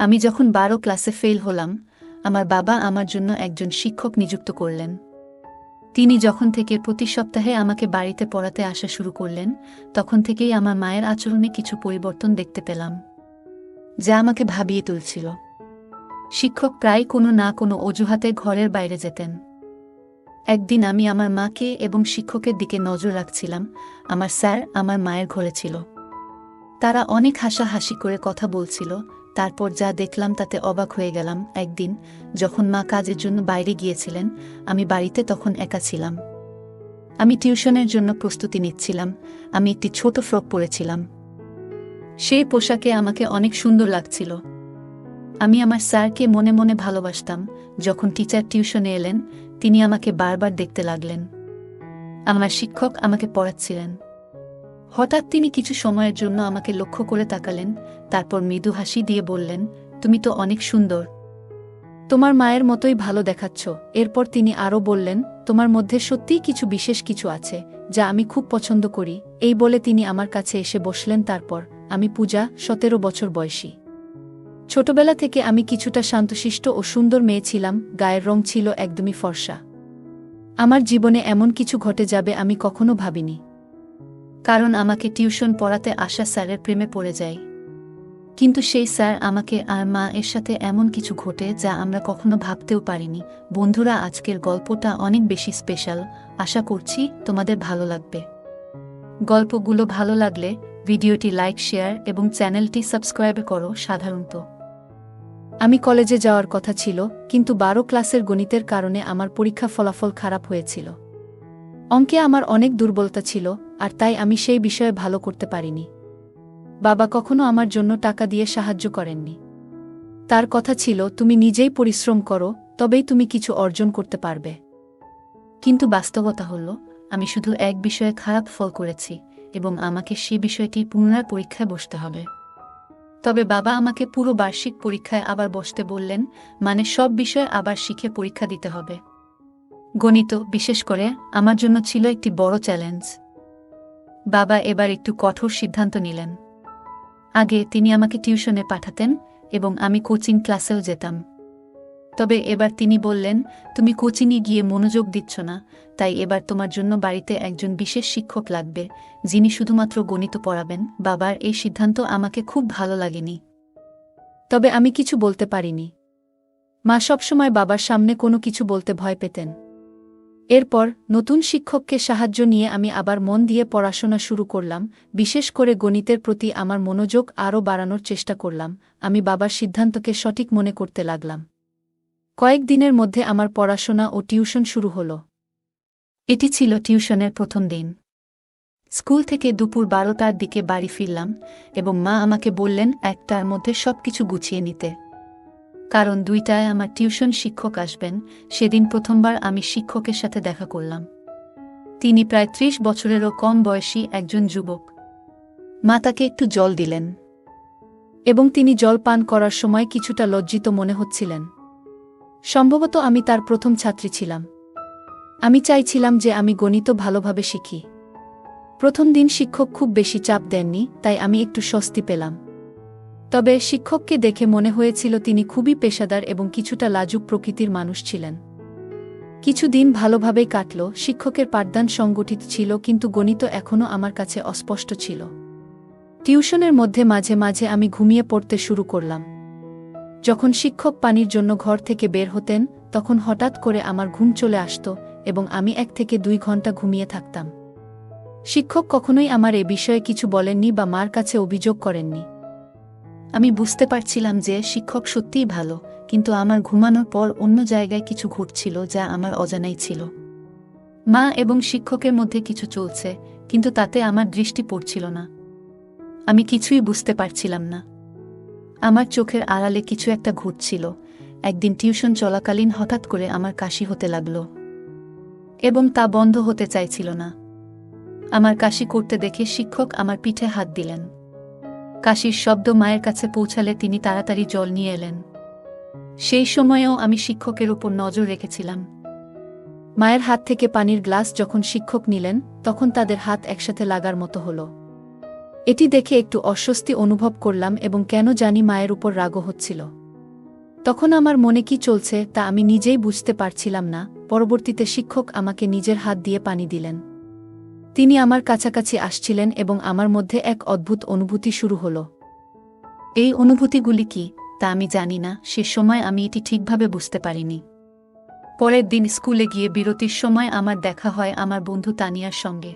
আমি যখন 12 ক্লাসে ফেল হলাম, আমার বাবা আমার জন্য একজন শিক্ষক নিযুক্ত করলেন। তিনি যখন থেকে প্রতি সপ্তাহে আমাকে বাড়িতে পড়াতে আসা শুরু করলেন, তখন থেকেই আমার মায়ের আচরণে কিছু পরিবর্তন দেখতে পেলাম, যা আমাকে ভাবিয়ে তুলছিল। শিক্ষক প্রায় কোনো না কোনো অজুহাতে ঘরের বাইরে যেতেন। একদিন আমি আমার মাকে এবং শিক্ষকের দিকে নজর রাখছিলাম। আমার স্যার আমার মায়ের ঘরে ছিল। তারা অনেক হাসাহাসি করে কথা বলছিল। তারপর যা দেখলাম তাতে অবাক হয়ে গেলাম। একদিন যখন মা কাজের জন্য বাইরে গিয়েছিলেন, আমি বাড়িতে তখন একা ছিলাম। আমি টিউশনের জন্য প্রস্তুতি নিচ্ছিলাম। আমি একটি ছোট ফ্রক পরেছিলাম। সেই পোশাকে আমাকে অনেক সুন্দর লাগছিল। আমি আমার স্যারকে মনে মনে ভালোবাসতাম। যখন টিচার টিউশনে এলেন, তিনি আমাকে বারবার দেখতে লাগলেন। আমার শিক্ষক আমাকে পড়াচ্ছিলেন। হঠাৎ তিনি কিছু সময়ের জন্য আমাকে লক্ষ্য করে তাকালেন, তারপর মৃদু হাসি দিয়ে বললেন, তুমি তো অনেক সুন্দর। তোমার মায়ের মতোই ভালো দেখাচ্ছ। এরপর তিনি আরও বললেন, তোমার মধ্যে সত্যিই কিছু বিশেষ কিছু আছে, যা আমি খুব পছন্দ করি। এই বলে তিনি আমার কাছে এসে বসলেন। তারপর আমি পূজা, 17 বছর বয়সী। ছোটবেলা থেকে আমি কিছুটা শান্তশিষ্ট ও সুন্দর মেয়ে ছিলাম। গায়ের রং ছিল একদমই ফর্সা। আমার জীবনে এমন কিছু ঘটে যাবে আমি কখনো ভাবিনি। কারণ আমাকে টিউশন পড়াতে আসা স্যারের প্রেমে পড়ে যাই। কিন্তু সেই স্যার আমাকে আর মা এর সাথে এমন কিছু ঘটে যা আমরা কখনো ভাবতেও পারিনি। বন্ধুরা, আজকের গল্পটা অনেক বেশি স্পেশাল। আশা করছি তোমাদের ভালো লাগবে। গল্পগুলো ভালো লাগলে ভিডিওটি লাইক, শেয়ার এবং চ্যানেলটি সাবস্ক্রাইব করো। সাধারণত আমি কলেজে যাওয়ার কথা ছিল, কিন্তু 12 ক্লাসের গণিতের কারণে আমার পরীক্ষা ফলাফল খারাপ হয়েছিল। অঙ্কে আমার অনেক দুর্বলতা ছিল, আর তাই আমি সেই বিষয়ে ভালো করতে পারিনি। বাবা কখনো আমার জন্য টাকা দিয়ে সাহায্য করেননি। তার কথা ছিল, তুমি নিজেই পরিশ্রম করো, তবেই তুমি কিছু অর্জন করতে পারবে। কিন্তু বাস্তবতা হল, আমি শুধু এক বিষয়ে খারাপ ফল করেছি এবং আমাকে সেই বিষয়টি পুনরায় পরীক্ষায় বসতে হবে। তবে বাবা আমাকে পুরো বার্ষিক পরীক্ষায় আবার বসতে বললেন, মানে সব বিষয়ে আবার শিখে পরীক্ষা দিতে হবে। গণিত বিশেষ করে আমার জন্য ছিল একটি বড় চ্যালেঞ্জ। বাবা এবার একটু কঠোর সিদ্ধান্ত নিলেন। আগে তিনি আমাকে টিউশনে পাঠাতেন এবং আমি কোচিং ক্লাসেও যেতাম। তবে এবার তিনি বললেন, তুমি কোচিংয়ে গিয়ে মনোযোগ দিচ্ছ না, তাই এবার তোমার জন্য বাড়িতে একজন বিশেষ শিক্ষক লাগবে, যিনি শুধুমাত্র গণিত পড়াবেন। বাবার এই সিদ্ধান্ত আমাকে খুব ভালো লাগেনি। তবে আমি কিছু বলতে পারিনি। মা সবসময় বাবার সামনে কোনো কিছু বলতে ভয় পেতেন। এরপর নতুন শিক্ষককে সাহায্য নিয়ে আমি আবার মন দিয়ে পড়াশোনা শুরু করলাম। বিশেষ করে গণিতের প্রতি আমার মনোযোগ আরও বাড়ানোর চেষ্টা করলাম। আমি বাবার সিদ্ধান্তকে সঠিক মনে করতে লাগলাম। কয়েকদিনের মধ্যে আমার পড়াশোনা ও টিউশন শুরু হলো। এটি ছিল টিউশনের প্রথম দিন। স্কুল থেকে দুপুর 12টার দিকে বাড়ি ফিরলাম এবং মা আমাকে বললেন 1টার মধ্যে সবকিছু গুছিয়ে নিতে, কারণ 2টায় আমার টিউশন শিক্ষক আসবেন। সেদিন প্রথমবার আমি শিক্ষকের সাথে দেখা করলাম। তিনি প্রায় 30 বছরেরও কম বয়সী একজন যুবক। মা তাকে একটু জল দিলেন এবং তিনি জল পান করার সময় কিছুটা লজ্জিত মনে হচ্ছিলেন। সম্ভবত আমি তার প্রথম ছাত্রী ছিলাম। আমি চাইছিলাম যে আমি গণিত ভালোভাবে শিখি। প্রথম দিন শিক্ষক খুব বেশি চাপ দেননি, তাই আমি একটু স্বস্তি পেলাম। তবে শিক্ষককে দেখে মনে হয়েছিল তিনি খুবই পেশাদার এবং কিছুটা লাজুক প্রকৃতির মানুষ ছিলেন। কিছুদিন ভালোভাবেই কাটল। শিক্ষকের পাঠদান সংগঠিত ছিল, কিন্তু গণিত এখনও আমার কাছে অস্পষ্ট ছিল। টিউশনের মধ্যে মাঝে মাঝে আমি ঘুমিয়ে পড়তে শুরু করলাম। যখন শিক্ষক পানির জন্য ঘর থেকে বের হতেন, তখন হঠাৎ করে আমার ঘুম চলে আসত এবং আমি 1 থেকে 2 ঘন্টা ঘুমিয়ে থাকতাম। শিক্ষক কখনোই আমার এ বিষয়ে কিছু বলেননি বা মার কাছে অভিযোগ করেননি। আমি বুঝতে পারছিলাম যে শিক্ষক সত্যিই ভালো, কিন্তু আমার ঘুমানোর পর অন্য জায়গায় কিছু ঘটছিল যা আমার অজানাই ছিল। মা এবং শিক্ষকের মধ্যে কিছু চলছে, কিন্তু তাতে আমার দৃষ্টি পড়ছিল না। আমি কিছুই বুঝতে পারছিলাম না। আমার চোখের আড়ালে কিছু একটা ঘটছিল। একদিন টিউশন চলাকালীন হঠাৎ করে আমার কাশি হতে লাগল এবং তা বন্ধ হতে চাইছিল না। আমার কাশি করতে দেখে শিক্ষক আমার পিঠে হাত দিলেন। কাশির শব্দ মায়ের কাছে পৌঁছালে তিনি তাড়াতাড়ি জল নিয়ে এলেন। সেই সময়েও আমি শিক্ষকের উপর নজর রেখেছিলাম। মায়ের হাত থেকে পানির গ্লাস যখন শিক্ষক নিলেন, তখন তাদের হাত একসাথে লাগার মতো হল। এটি দেখে একটু অস্বস্তি অনুভব করলাম এবং কেন জানি মায়ের উপর রাগও হচ্ছিল। তখন আমার মনে কি চলছে তা আমি নিজেই বুঝতে পারছিলাম না। পরবর্তীতে শিক্ষক আমাকে নিজের হাত দিয়ে পানি দিলেন। তিনি আমার কাছাকাছি আসছিলেন এবং আমার মধ্যে এক অদ্ভুত অনুভূতি শুরু হলো। এই অনুভূতিগুলি কি তা আমি জানি না, সে সময় আমি এটি ঠিকভাবে বুঝতে পারিনি। পরের দিন স্কুলে গিয়ে বিরতির সময় আমার দেখা হয় আমার বন্ধু তানিয়ার সঙ্গে।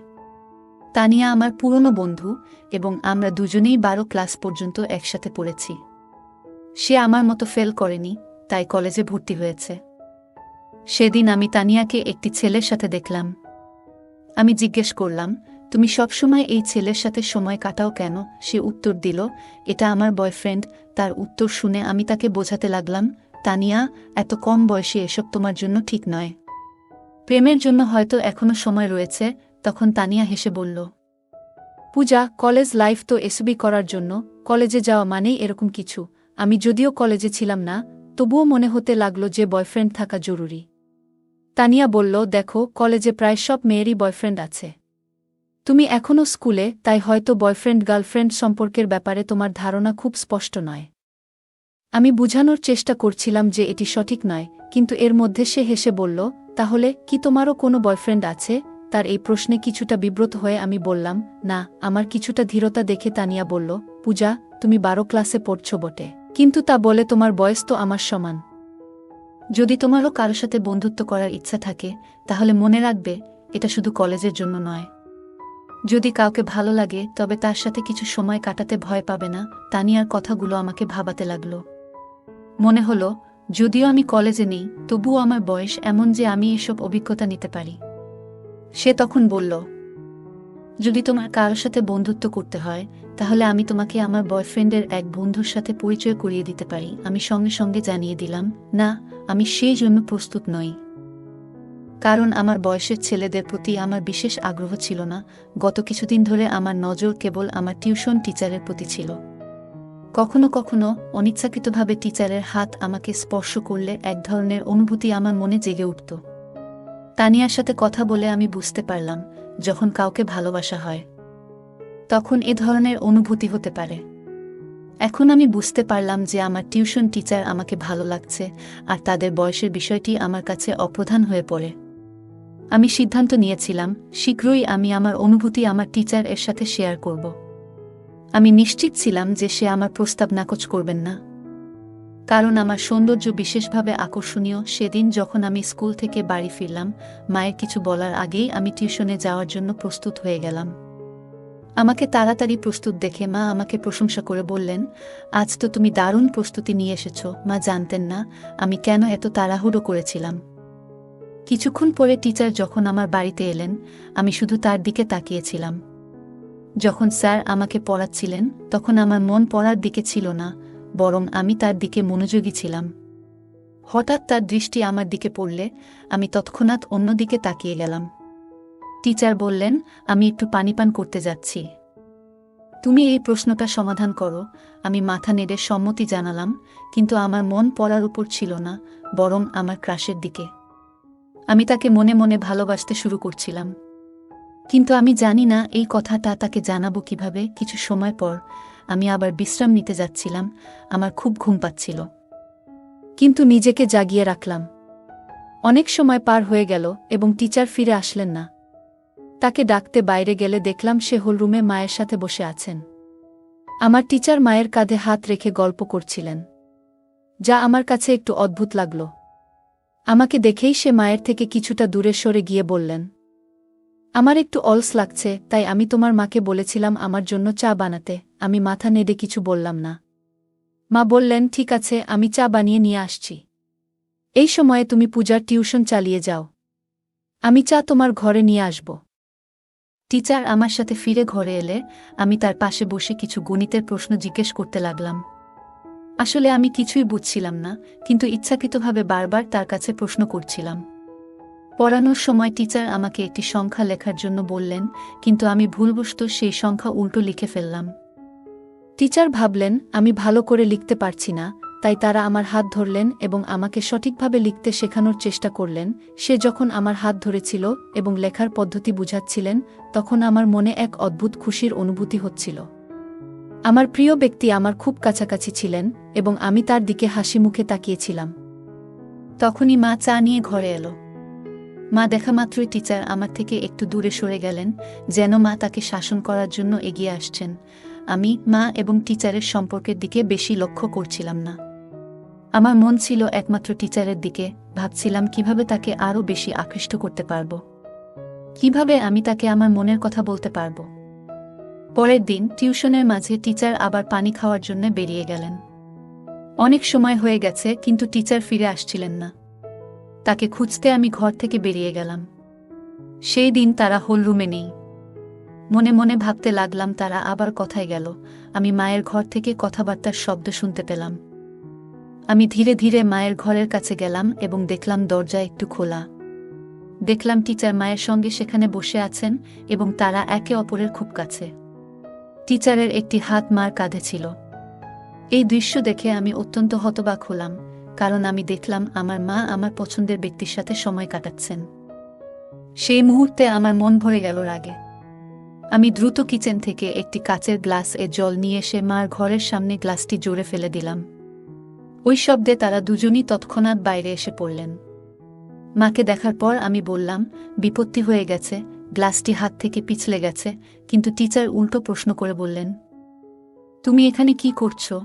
তানিয়া আমার পুরনো বন্ধু এবং আমরা দুজনেই 12 ক্লাস পর্যন্ত একসাথে পড়েছি। সে আমার মতো ফেল করেনি, তাই কলেজে ভর্তি হয়েছে। সেদিন আমি তানিয়াকে একটি ছেলের সাথে দেখলাম। আমি জিজ্ঞেস করলাম, তুমি সবসময় এই ছেলের সাথে সময় কাটাও কেন? সে উত্তর দিল, এটা আমার বয়ফ্রেন্ড। তার উত্তর শুনে আমি তাকে বোঝাতে লাগলাম, তানিয়া, এত কম বয়সে এসব তোমার জন্য ঠিক নয়। প্রেমের জন্য হয়তো এখনো সময় রয়েছে। তখন তানিয়া হেসে বলল, পূজা, কলেজ লাইফ তো এসবই করার জন্য। কলেজে যাওয়া মানেই এরকম কিছু। আমি যদিও কলেজে ছিলাম না, তবুও মনে হতে লাগল যে বয়ফ্রেন্ড থাকা জরুরি। তানিয়া বলল, দেখো, কলেজে প্রায় সব মেয়েরই বয়ফ্রেন্ড আছে। তুমি এখনও স্কুলে, তাই হয়তো বয়ফ্রেন্ড গার্লফ্রেন্ড সম্পর্কের ব্যাপারে তোমার ধারণা খুব স্পষ্ট নয়। আমি বুঝানোর চেষ্টা করছিলাম যে এটি সঠিক নয়, কিন্তু এর মধ্যে সে হেসে বলল, তাহলে কি তোমারও কোনো বয়ফ্রেন্ড আছে? তার এই প্রশ্নে কিছুটা বিব্রত হয়ে আমি বললাম, না। আমার কিছুটা ধীরতা দেখে তানিয়া বলল, পূজা, তুমি 12 ক্লাসে পড়ছ বটে, কিন্তু তা বলে তোমার বয়স তো আমার সমান। যদি তোমারও কারো সাথে বন্ধুত্ব করার ইচ্ছা থাকে, তাহলে মনে রাখবে, এটা শুধু কলেজের জন্য নয়। যদি কাউকে ভালো লাগে তবে তার সাথে কিছু সময় কাটাতে ভয় পাবে না। তানিয়ার কথাগুলো আমাকে ভাবাতে লাগল। মনে হলো, যদিও আমি কলেজে নেই, তবুও আমার বয়স এমন যে আমি এসব অভিজ্ঞতা নিতে পারি। সে তখন বলল, যদি তোমার কারোর সাথে বন্ধুত্ব করতে হয়, তাহলে আমি তোমাকে আমার বয়ফ্রেন্ডের এক বন্ধুর সাথে পরিচয় করিয়ে দিতে পারি। আমি সঙ্গে সঙ্গে জানিয়ে দিলাম, না, আমি সেই জন্য প্রস্তুত নই। কারণ আমার বয়সের ছেলেদের প্রতি আমার বিশেষ আগ্রহ ছিল না। গত কিছুদিন ধরে আমার নজর কেবল আমার টিউশন টিচারের প্রতি ছিল। কখনো কখনো অনিচ্ছাকৃতভাবে টিচারের হাত আমাকে স্পর্শ করলে এক ধরনের অনুভূতি আমার মনে জেগে উঠত। তানিয়ার সাথে কথা বলে আমি বুঝতে পারলাম, যখন কাউকে ভালোবাসা হয় তখন এ ধরনের অনুভূতি হতে পারে। এখন আমি বুঝতে পারলাম যে আমার টিউশন টিচার আমাকে ভালো লাগছে, আর তাদের বয়সের বিষয়টি আমার কাছে অপ্রধান হয়ে পড়ে। আমি সিদ্ধান্ত নিয়েছিলাম, শীঘ্রই আমি আমার অনুভূতি আমার টিচার এর সাথে শেয়ার করব। আমি নিশ্চিত ছিলাম যে সে আমার প্রস্তাব নাকচ করবেন না, কারণ আমার সৌন্দর্য বিশেষভাবে আকর্ষণীয়। সেদিন যখন আমি স্কুল থেকে বাড়ি ফিরলাম, মায়ের কিছু বলার আগেই আমি টিউশনে যাওয়ার জন্য প্রস্তুত হয়ে গেলাম। আমাকে তাড়াতাড়ি প্রস্তুত দেখে মা আমাকে প্রশংসা করে বললেন, আজ তো তুমি দারুণ প্রস্তুতি নিয়ে এসেছ। মা জানতেন না আমি কেন এত তাড়াহুড়ো করেছিলাম। কিছুক্ষণ পরে টিচার যখন আমার বাড়িতে এলেন, আমি শুধু তার দিকে তাকিয়েছিলাম। যখন স্যার আমাকে পড়াচ্ছিলেন, তখন আমার মন পড়ার দিকে ছিল না, বরং আমি তার দিকে মনোযোগী ছিলাম। হঠাৎ তার দৃষ্টি আমার দিকে পড়লে আমি তৎক্ষণাৎ অন্যদিকে তাকিয়ে গেলাম। টিচার বললেন, আমি একটু পানি পান করতে যাচ্ছি, তুমি এই প্রশ্নটা সমাধান করো। আমি মাথা নেড়ে সম্মতি জানালাম, কিন্তু আমার মন পড়ার উপর ছিল না, বরং আমার ক্রাশের দিকে। আমি তাকে মনে মনে ভালোবাসতে শুরু করছিলাম, কিন্তু আমি জানি না এই কথাটা তাকে জানাবো কিভাবে। কিছু সময় পর আমি আবার বিশ্রাম নিতে যাচ্ছিলাম। আমার খুব ঘুম পাচ্ছিল, কিন্তু নিজেকে জাগিয়ে রাখলাম। অনেক সময় পার হয়ে গেল এবং টিচার ফিরে আসলেন না। তাকে ডাকতে বাইরে গেলে দেখলাম সে হলরুমে মায়ের সাথে বসে আছেন। আমার টিচার মায়ের কাঁধে হাত রেখে গল্প করছিলেন, যা আমার কাছে একটু অদ্ভুত লাগল। আমাকে দেখেই সে মায়ের থেকে কিছুটা দূরে সরে গিয়ে বললেন, আমার একটু অলস লাগছে, তাই আমি তোমার মাকে বলেছিলাম আমার জন্য চা বানাতে। আমি মাথা নেড়ে কিছু বললাম না। মা বললেন, ঠিক আছে, আমি চা বানিয়ে নিয়ে আসছি। এই সময়ে তুমি পূজার টিউশন চালিয়ে যাও, আমি চা তোমার ঘরে নিয়ে আসব। টিচার আমার সাথে ফিরে ঘরে এলে আমি তার পাশে বসে কিছু গণিতের প্রশ্ন জিজ্ঞেস করতে লাগলাম। আসলে আমি কিছুই বুঝছিলাম না, কিন্তু ইচ্ছাকৃতভাবে বারবার তার কাছে প্রশ্ন করছিলাম। পড়ানোর সময় টিচার আমাকে একটি সংখ্যা লেখার জন্য বললেন, কিন্তু আমি ভুলবশত সেই সংখ্যা উল্টো লিখে ফেললাম। টিচার ভাবলেন আমি ভালো করে লিখতে পারছি না, তাই তারা আমার হাত ধরলেন এবং আমাকে সঠিকভাবে লিখতে শেখানোর চেষ্টা করলেন। সে যখন আমার হাত ধরেছিল এবং লেখার পদ্ধতি বুঝাচ্ছিলেন, তখন আমার মনে এক অদ্ভুত খুশির অনুভূতি হচ্ছিল। আমার প্রিয় ব্যক্তি আমার খুব কাছাকাছি ছিলেন এবং আমি তার দিকে হাসি মুখে তাকিয়েছিলাম। তখনই মা চা নিয়ে ঘরে এলো। মা দেখা মাত্রই টিচার আমার থেকে একটু দূরে সরে গেলেন, যেন মা তাকে শাসন করার জন্য এগিয়ে আসছেন। আমি মা এবং টিচারের সম্পর্কের দিকে বেশি লক্ষ্য করছিলাম না। আমার মন ছিল একমাত্র টিচারের দিকে। ভাবছিলাম কিভাবে তাকে আরও বেশি আকৃষ্ট করতে পারব, কিভাবে আমি তাকে আমার মনের কথা বলতে পারব। পরের দিন টিউশনের মাঝে টিচার আবার পানি খাওয়ার জন্য বেরিয়ে গেলেন। অনেক সময় হয়ে গেছে, কিন্তু টিচার ফিরে আসছিলেন না। তাকে খুঁজতে আমি ঘর থেকে বেরিয়ে গেলাম। সেই দিন তারা হলরুমে নেই। মনে মনে ভাবতে লাগলাম তারা আবার কোথায় গেল। আমি মায়ের ঘর থেকে কথাবার্তার শব্দ শুনতে পেলাম। আমি ধীরে ধীরে মায়ের ঘরের কাছে গেলাম এবং দেখলাম দরজা একটু খোলা। দেখলাম টিচার মায়ের সঙ্গে সেখানে বসে আছেন এবং তারা একে অপরের খুব কাছে। টিচারের একটি হাত মার কাঁধে ছিল। এই দৃশ্য দেখে আমি অত্যন্ত হতবাক হলাম, কারণ আমি দেখলাম আমার মা আমার পছন্দের ব্যক্তির সাথে সময় কাটাচ্ছেন। সেই মুহূর্তে আমার মন ভরে গেল রাগে। আমি দ্রুত কিচেন থেকে একটি কাচের গ্লাস জল নিয়ে এসে মার ঘরের সামনে গ্লাসটি জোরে ফেলে দিলাম। ওই শব্দে তারা দুজনই তৎক্ষণাৎ বাইরে এসে পড়লেন। মাকে দেখার পর আমি বললাম, বিপত্তি হয়ে গেছে, গ্লাসটি হাত থেকে পিছলে গেছে। কিন্তু টিচার উল্টো প্রশ্ন করে বললেন, তুমি এখানে কি করছো?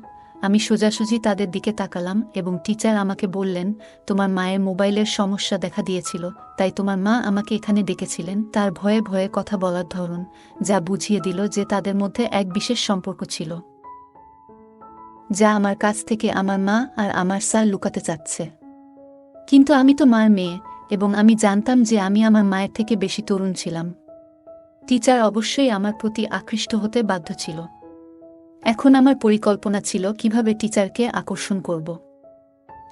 আমি সোজাসুজি তাদের দিকে তাকালাম এবং টিচার আমাকে বললেন, তোমার মায়ের মোবাইলের সমস্যা দেখা দিয়েছিল, তাই তোমার মা আমাকে এখানে ডেকেছিলেন। তার ভয়ে ভয়ে কথা বলার ধরন যা বুঝিয়ে দিল যে তাদের মধ্যে এক বিশেষ সম্পর্ক ছিল, যা আমার কাছ থেকে আমার মা আর আমার স্যার লুকাতে চাচ্ছে। কিন্তু আমি তো মার মেয়ে এবং আমি জানতাম যে আমি আমার মায়ের থেকে বেশি তরুণ ছিলাম। টিচার অবশ্যই আমার প্রতি আকৃষ্ট হতে বাধ্য ছিল। এখন আমার পরিকল্পনা ছিল কিভাবে টিচারকে আকর্ষণ করব।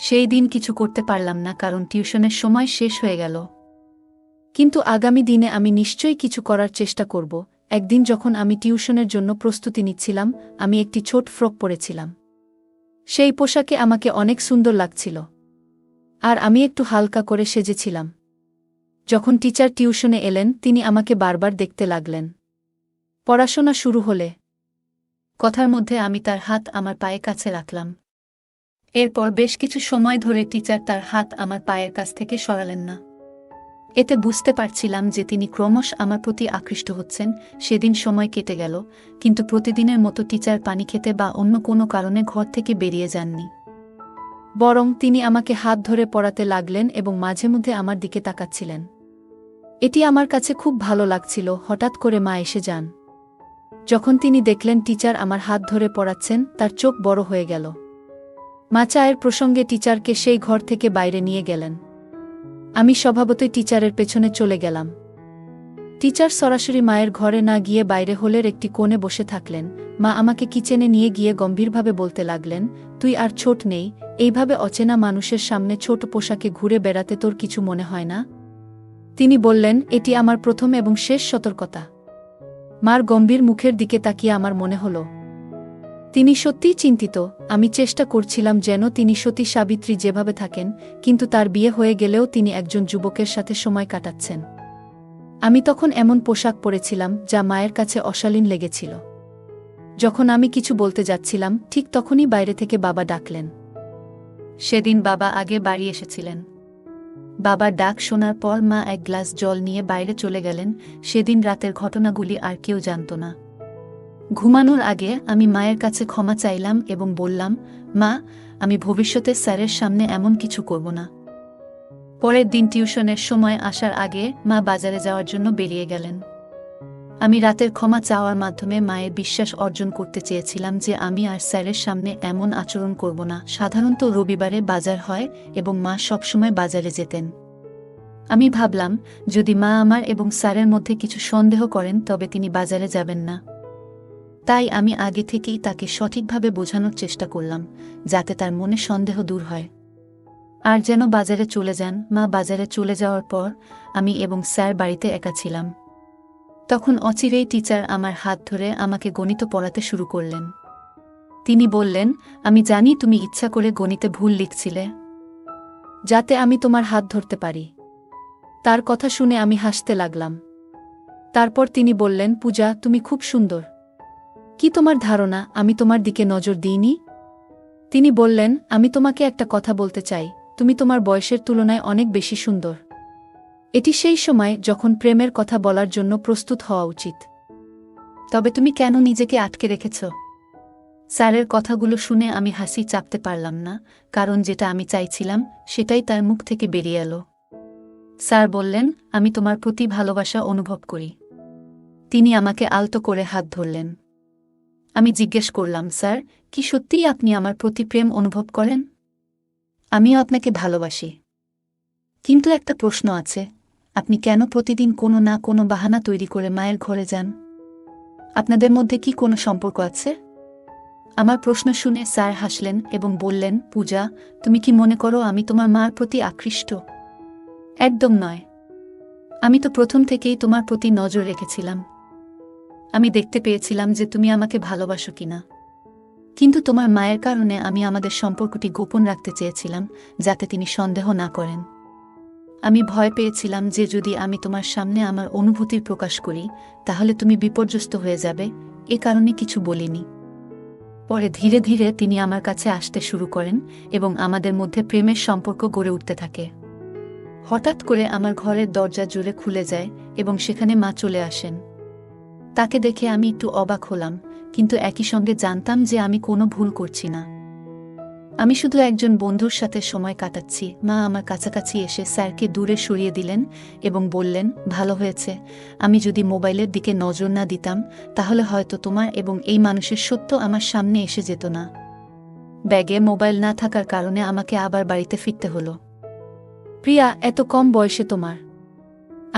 সেই দিন কিছু করতে পারলাম না, কারণ টিউশনের সময় শেষ হয়ে গেল। কিন্তু আগামী দিনে আমি নিশ্চয়ই কিছু করার চেষ্টা করব। একদিন যখন আমি টিউশনের জন্য প্রস্তুতি নিচ্ছিলাম, আমি একটি ছোট ফ্রক পরেছিলাম। সেই পোশাকে আমাকে অনেক সুন্দর লাগছিল, আর আমি একটু হালকা করে সেজেছিলাম। যখন টিচার টিউশনে এলেন, তিনি আমাকে বারবার দেখতে লাগলেন। পড়াশোনা শুরু হলে কথার মধ্যে আমি তার হাত আমার পায়ের কাছে রাখলাম। এরপর বেশ কিছু সময় ধরে টিচার তার হাত আমার পায়ের কাছ থেকে সরালেন না। এতে বুঝতে পারছিলাম যে তিনি ক্রমশ আমার প্রতি আকৃষ্ট হচ্ছেন। সেদিন সময় কেটে গেল, কিন্তু প্রতিদিনের মতো টিচার পানি খেতে বা অন্য কোনো কারণে ঘর থেকে বেরিয়ে যাননি। বরং তিনি আমাকে হাত ধরে পড়াতে লাগলেন এবং মাঝে মধ্যে আমার দিকে তাকাচ্ছিলেন। এটি আমার কাছে খুব ভালো লাগছিল। হঠাৎ করে মা এসে যান। যখন তিনি দেখলেন টিচার আমার হাত ধরে পড়াচ্ছেন, তার চোখ বড় হয়ে গেল। মা চায়ের প্রসঙ্গে টিচারকে সেই ঘর থেকে বাইরে নিয়ে গেলেন। আমি স্বভাবতই টিচারের পেছনে চলে গেলাম। টিচার সরাসরি মায়ের ঘরে না গিয়ে বাইরে হলের একটি কোণে বসে থাকলেন। মা আমাকে কিচেনে নিয়ে গিয়ে গম্ভীরভাবে বলতে লাগলেন, তুই আর ছোট নেই, এইভাবে অচেনা মানুষের সামনে ছোট পোশাকে ঘুরে বেড়াতে তোর কিছু মনে হয় না? তিনি বললেন, এটি আমার প্রথম এবং শেষ সতর্কতা। মার গম্ভীর মুখের দিকে তাকিয়ে আমার মনে হল তিনি সত্যিই চিন্তিত। আমি চেষ্টা করছিলাম যেন তিনি সতী সাবিত্রী যেভাবে থাকেন, কিন্তু তার বিয়ে হয়ে গেলেও তিনি একজন যুবকের সাথে সময় কাটাচ্ছেন। আমি তখন এমন পোশাক পরেছিলাম যা মায়ের কাছে অশালীন লেগেছিল। যখন আমি কিছু বলতে যাচ্ছিলাম, ঠিক তখনই বাইরে থেকে বাবা ডাকলেন। সেদিন বাবা আগে বাড়ি এসেছিলেন। বাবার ডাক শোনার পর মা এক গ্লাস জল নিয়ে বাইরে চলে গেলেন। সেদিন রাতের ঘটনাগুলি আর কেউ জানত না। ঘুমানোর আগে আমি মায়ের কাছে ক্ষমা চাইলাম এবং বললাম, মা, আমি ভবিষ্যতে স্যারের সামনে এমন কিছু করব না। পরের দিন টিউশনের সময় আসার আগে মা বাজারে যাওয়ার জন্য বেরিয়ে গেলেন। আমি রাতের ক্ষমা চাওয়ার মাধ্যমে মায়ের বিশ্বাস অর্জন করতে চেয়েছিলাম যে আমি আর স্যারের সামনে এমন আচরণ করব না। সাধারণত রবিবারে বাজার হয় এবং মা সবসময় বাজারে যেতেন। আমি ভাবলাম, যদি মা আমার এবং স্যারের মধ্যে কিছু সন্দেহ করেন তবে তিনি বাজারে যাবেন না। তাই আমি আগে থেকেই তাকে সঠিকভাবে বোঝানোর চেষ্টা করলাম, যাতে তার মনে সন্দেহ দূর হয় আর যেন বাজারে চলে যান। মা বাজারে চলে যাওয়ার পর আমি এবং স্যার বাড়িতে একা ছিলাম। তখন অচিরেই টিচার আমার হাত ধরে আমাকে গণিত পড়াতে শুরু করলেন। তিনি বললেন, আমি জানি তুমি ইচ্ছা করে গণিতে ভুল লিখছিলে, যাতে আমি তোমার হাত ধরতে পারি। তার কথা শুনে আমি হাসতে লাগলাম। তারপর তিনি বললেন, পূজা, তুমি খুব সুন্দর, কি তোমার ধারণা আমি তোমার দিকে নজর দিইনি? তিনি বললেন, আমি তোমাকে একটা কথা বলতে চাই, তুমি তোমার বয়সের তুলনায় অনেক বেশি সুন্দর। এটি সেই সময় যখন প্রেমের কথা বলার জন্য প্রস্তুত হওয়া উচিত। তবে তুমি কেন নিজেকে আটকে রেখেছ? স্যারের কথাগুলো শুনে আমি হাসি চাপতে পারলাম না, কারণ যেটা আমি চাইছিলাম সেটাই তার মুখ থেকে বেরিয়ে এলো। স্যার বললেন, আমি তোমার প্রতি ভালোবাসা অনুভব করি। তিনি আমাকে আলতো করে হাত ধরলেন। আমি জিজ্ঞেস করলাম, স্যার, কি সত্যিই আপনি আমার প্রতি প্রেম অনুভব করেন? আমিও আপনাকে ভালোবাসি। কিন্তু একটা প্রশ্ন আছে, আপনি কেন প্রতিদিন কোনো না কোনো বাহানা তৈরি করে মায়ের ঘরে যান? আপনাদের মধ্যে কি কোনো সম্পর্ক আছে? আমার প্রশ্ন শুনে স্যার হাসলেন এবং বললেন, পূজা, তুমি কি মনে করো আমি তোমার মার প্রতি আকৃষ্ট? একদম নয়। আমি তো প্রথম থেকেই তোমার প্রতি নজর রেখেছিলাম। আমি দেখতে পেয়েছিলাম যে তুমি আমাকে ভালোবাসো কিনা। কিন্তু তোমার মায়ের কারণে আমি আমাদের সম্পর্কটি গোপন রাখতে চেয়েছিলাম, যাতে তিনি সন্দেহ না করেন। আমি ভয় পেয়েছিলাম যে যদি আমি তোমার সামনে আমার অনুভূতির প্রকাশ করি, তাহলে তুমি বিপর্যস্ত হয়ে যাবে, এ কারণে কিছু বলিনি। পরে ধীরে ধীরে তিনি আমার কাছে আসতে শুরু করেন এবং আমাদের মধ্যে প্রেমের সম্পর্ক গড়ে উঠতে থাকে। হঠাৎ করে আমার ঘরের দরজা জোরে খুলে যায় এবং সেখানে মা চলে আসেন। তাকে দেখে আমি একটু অবাক হলাম, কিন্তু একই সঙ্গে জানতাম যে আমি কোনো ভুল করছি না। আমি শুধু একজন বন্ধুর সাথে সময় কাটাচ্ছি। মা আমার কাছাকাছি এসে স্যারকে দূরে সরিয়ে দিলেন এবং বললেন, ভালো হয়েছে, আমি যদি মোবাইলের দিকে নজর না দিতাম তাহলে হয়তো তোমার এবং এই মানুষের সত্য আমার সামনে এসে যেত না। ব্যাগে মোবাইল না থাকার কারণে আমাকে আবার বাড়িতে ফিরতে হলো। প্রিয়া, এত কম বয়সে তোমার।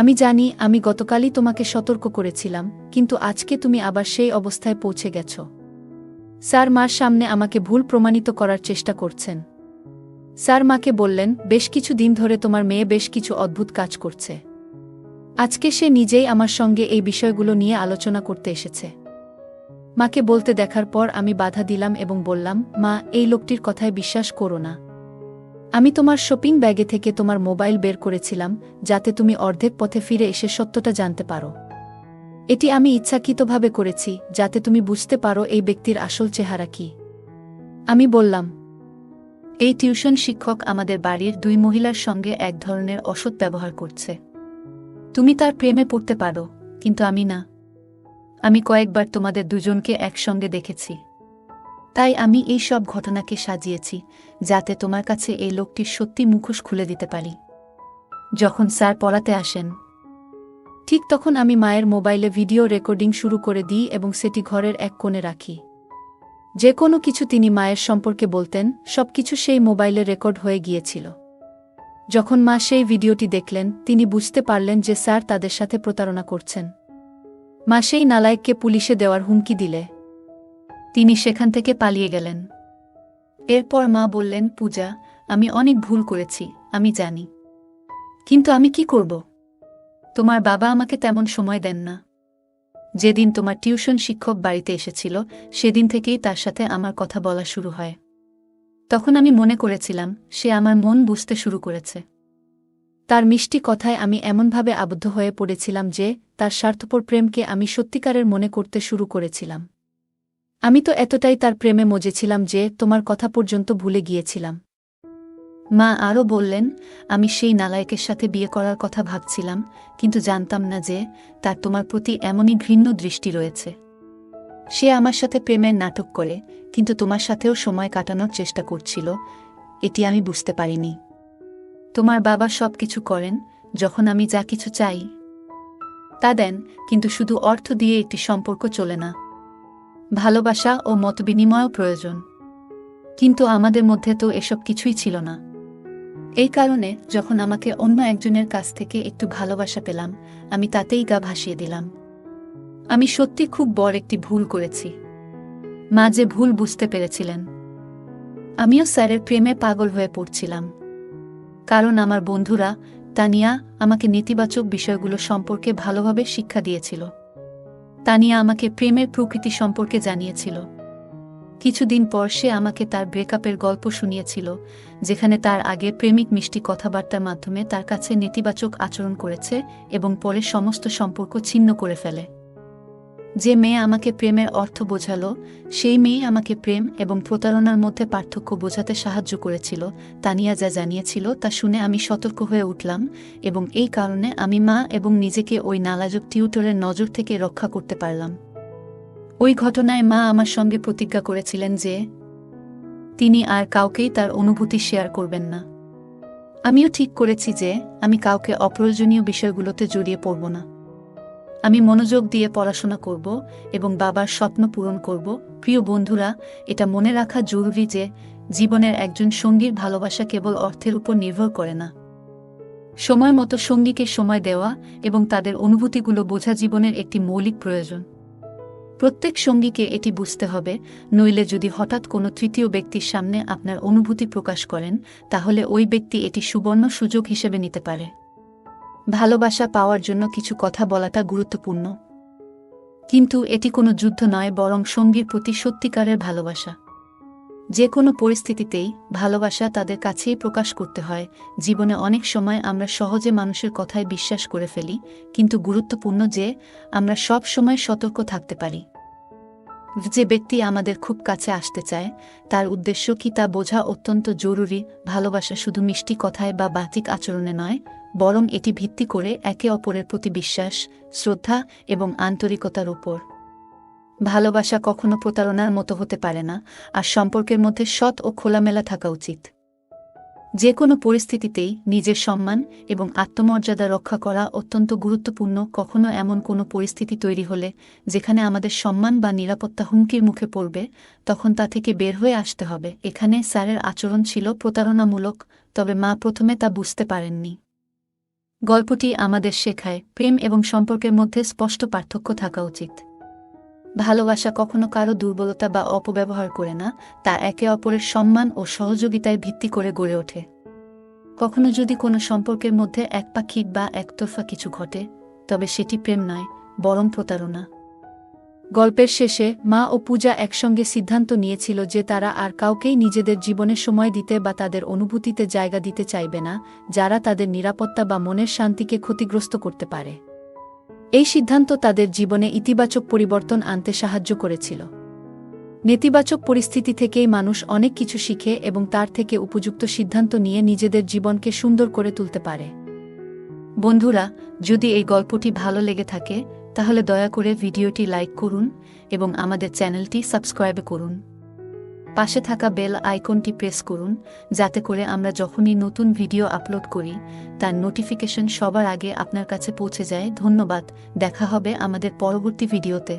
আমি জানি আমি গতকালই তোমাকে সতর্ক করেছিলাম, কিন্তু আজকে তুমি আবার সেই অবস্থায় পৌঁছে গেছ। স্যার মার সামনে আমাকে ভুল প্রমাণিত করার চেষ্টা করছেন। স্যার মাকে বললেন, বেশ কিছু দিন ধরে তোমার মেয়ে বেশ কিছু অদ্ভুত কাজ করছে। আজকে সে নিজেই আমার সঙ্গে এই বিষয়গুলো নিয়ে আলোচনা করতে এসেছে। মাকে বলতে দেখার পর আমি বাধা দিলাম এবং বললাম, মা, এই লোকটির কথায় বিশ্বাস করো না। আমি তোমার শপিং ব্যাগে থেকে তোমার মোবাইল বের করেছিলাম, যাতে তুমি অর্ধেক পথে ফিরে এসে সত্যটা জানতে পারো। এটি আমি ইচ্ছাকৃতভাবে করেছি, যাতে তুমি বুঝতে পারো এই ব্যক্তির আসল চেহারা কি। আমি বললাম, এই টিউশন শিক্ষক আমাদের বাড়ির 2 মহিলার সঙ্গে এক ধরনের অসৎ ব্যবহার করছে। তুমি তার প্রেমে পড়তে পারো, কিন্তু আমি না। আমি কয়েকবার তোমাদের দুজনকে একসঙ্গে দেখেছি। তাই আমি এই সব ঘটনাকে সাজিয়েছি, যাতে তোমার কাছে এই লোকটির সত্যি মুখোশ খুলে দিতে পারি। যখন স্যার পড়াতে আসেন, ঠিক তখন আমি মায়ের মোবাইলে ভিডিও রেকর্ডিং শুরু করে দিই এবং সেটি ঘরের এক কোণে রাখি। যে কোনো কিছু তিনি মায়ের সম্পর্কে বলতেন, সবকিছু সেই মোবাইলে রেকর্ড হয়ে গিয়েছিল। যখন মা সেই ভিডিওটি দেখলেন, তিনি বুঝতে পারলেন যে স্যার তাদের সাথে প্রতারণা করছেন। মা সেই নালায়েককে পুলিশে দেওয়ার হুমকি দিলে তিনি সেখান থেকে পালিয়ে গেলেন। এরপর মা বললেন, পূজা, আমি অনেক ভুল করেছি, আমি জানি। কিন্তু আমি কি করব? তোমার বাবা আমাকে তেমন সময় দেন না। যেদিন তোমার টিউশন শিক্ষক বাড়িতে এসেছিল, সেদিন থেকেই তার সাথে আমার কথা বলা শুরু হয়। তখন আমি মনে করেছিলাম সে আমার মন বুঝতে শুরু করেছে। তার মিষ্টি কথায় আমি এমনভাবে আবদ্ধ হয়ে পড়েছিলাম যে তার স্বার্থপর প্রেমকে আমি সত্যিকারের মনে করতে শুরু করেছিলাম। আমি তো এতটাই তার প্রেমে মজেছিলাম যে তোমার কথা পর্যন্ত ভুলে গিয়েছিলাম। মা আরও বললেন, আমি সেই নালায়েকের সাথে বিয়ে করার কথা ভাবছিলাম, কিন্তু জানতাম না যে তার তোমার প্রতি এমনই ঘৃণ্য দৃষ্টি রয়েছে। সে আমার সাথে প্রেমের নাটক করে, কিন্তু তোমার সাথেও সময় কাটানোর চেষ্টা করছিল, এটি আমি বুঝতে পারিনি। তোমার বাবা সব কিছু করেন, যখন আমি যা কিছু চাই তা দেন, কিন্তু শুধু অর্থ দিয়ে একটি সম্পর্ক চলে না। ভালোবাসা ও মতবিনিময়ও প্রয়োজন। কিন্তু আমাদের মধ্যে তো এসব কিছুই ছিল না। এই কারণে যখন আমাকে অন্য একজনের কাছ থেকে একটু ভালোবাসা পেলাম, আমি তাতেই গা ভাসিয়ে দিলাম। আমি সত্যি খুব বড় একটি ভুল করেছি। মা যে ভুল বুঝতে পেরেছিলেন। আমিও স্যারের প্রেমে পাগল হয়ে পড়ছিলাম, কারণ আমার বন্ধুরা তানিয়া আমাকে নেতিবাচক বিষয়গুলো সম্পর্কে ভালোভাবে শিক্ষা দিয়েছিল। তানিয়া আমাকে প্রেমের প্রকৃতি সম্পর্কে জানিয়েছিল। কিছুদিন পর সে আমাকে তার ব্রেকআপের গল্প শুনিয়েছিল, যেখানে তার আগে প্রেমিক মিষ্টি কথাবার্তার মাধ্যমে তার কাছে নেতিবাচক আচরণ করেছে এবং পরে সমস্ত সম্পর্ক ছিন্ন করে ফেলে। যে মেয়ে আমাকে প্রেমের অর্থ বোঝালো, সেই মেয়ে আমাকে প্রেম এবং প্রতারণার মধ্যে পার্থক্য বোঝাতে সাহায্য করেছিল। তানিয়া যা জানিয়েছিল তা শুনে আমি সতর্ক হয়ে উঠলাম, এবং এই কারণে আমি মা এবং নিজেকে ওই নালাজক টিউটরের নজর থেকে রক্ষা করতে পারলাম। ওই ঘটনায় মা আমার সঙ্গে প্রতিজ্ঞা করেছিলেন যে তিনি আর কাউকেই তার অনুভূতি শেয়ার করবেন না। আমিও ঠিক করেছি যে আমি কাউকে অপ্রয়োজনীয় বিষয়গুলোতে জড়িয়ে পড়ব না। আমি মনোযোগ দিয়ে পড়াশোনা করব এবং বাবার স্বপ্ন পূরণ করব। প্রিয় বন্ধুরা, এটা মনে রাখা জরুরি যে জীবনের একজন সঙ্গীর ভালোবাসা কেবল অর্থের উপর নির্ভর করে না। সময় মতো সঙ্গীকে সময় দেওয়া এবং তাদের অনুভূতিগুলো বোঝা জীবনের একটি মৌলিক প্রয়োজন। প্রত্যেক সঙ্গীকে এটি বুঝতে হবে, নইলে যদি হঠাৎ কোনো তৃতীয় ব্যক্তির সামনে আপনার অনুভূতি প্রকাশ করেন, তাহলে ওই ব্যক্তি এটি সুবর্ণ সুযোগ হিসেবে নিতে পারে। ভালোবাসা পাওয়ার জন্য কিছু কথা বলাটা গুরুত্বপূর্ণ, কিন্তু এটি কোনো যুদ্ধ নয়, বরং সঙ্গীর প্রতি সত্যিকারের ভালোবাসা। যে কোনো পরিস্থিতিতেই ভালোবাসা তাদের কাছেই প্রকাশ করতে হয়। জীবনে অনেক সময় আমরা সহজে মানুষের কথায় বিশ্বাস করে ফেলি, কিন্তু গুরুত্বপূর্ণ যে আমরা সব সময় সতর্ক থাকতে পারি। যে ব্যক্তি আমাদের খুব কাছে আসতে চায়, তার উদ্দেশ্য কি তা বোঝা অত্যন্ত জরুরি। ভালোবাসা শুধু মিষ্টি কথায় বা বাহ্যিক আচরণে নয়, বরং এটি ভিত্তি করে একে অপরের প্রতি বিশ্বাস, শ্রদ্ধা এবং আন্তরিকতার উপর। ভালোবাসা কখনো প্রতারণার মতো হতে পারে না, আর সম্পর্কের মধ্যে সৎ ও খোলামেলা থাকা উচিত। যে কোনো পরিস্থিতিতেই নিজের সম্মান এবং আত্মমর্যাদা রক্ষা করা অত্যন্ত গুরুত্বপূর্ণ। কখনো এমন কোনো পরিস্থিতি তৈরি হলে যেখানে আমাদের সম্মান বা নিরাপত্তা হুমকির মুখে পড়বে, তখন তা থেকে বের হয়ে আসতে হবে। এখানে স্যারের আচরণ ছিল প্রতারণামূলক, তবে মা প্রথমে তা বুঝতে পারেননি। গল্পটি আমাদের শেখায় প্রেম এবং সম্পর্কের মধ্যে স্পষ্ট পার্থক্য থাকা উচিত। ভালোবাসা কখনো কারো দুর্বলতা বা অপব্যবহার করে না, তা একে অপরের সম্মান ও সহযোগিতায় ভিত্তি করে গড়ে ওঠে। কখনো যদি কোনো সম্পর্কের মধ্যে একপাক্ষিক বা একতরফা কিছু ঘটে, তবে সেটি প্রেম নয়, বরং প্রতারণা। গল্পের শেষে মা ও পূজা একসঙ্গে সিদ্ধান্ত নিয়েছিল যে তারা আর কাউকেই নিজেদের জীবনে সময় দিতে বা তাদের অনুভূতিতে জায়গা দিতে চাইবে না, যারা তাদের নিরাপত্তা বা মনের শান্তিকে ক্ষতিগ্রস্ত করতে পারে। এই সিদ্ধান্ত তাদের জীবনে ইতিবাচক পরিবর্তন আনতে সাহায্য করেছিল। নেতিবাচক পরিস্থিতি থেকেই মানুষ অনেক কিছু শিখে এবং তার থেকে উপযুক্ত সিদ্ধান্ত নিয়ে নিজেদের জীবনকে সুন্দর করে তুলতে পারে। বন্ধুরা, যদি এই গল্পটি ভালো লেগে থাকে, তাহলে দয়া করে ভিডিওটি লাইক করুন এবং আমাদের চ্যানেলটি সাবস্ক্রাইব করুন। পাশে থাকা বেল আইকনটি প্রেস করুন, যাতে করে আমরা যখনই নতুন ভিডিও আপলোড করি, তার নোটিফিকেশন সবার আগে আপনার কাছে পৌঁছে যায়। ধন্যবাদ। দেখা হবে আমাদের পরবর্তী ভিডিওতে।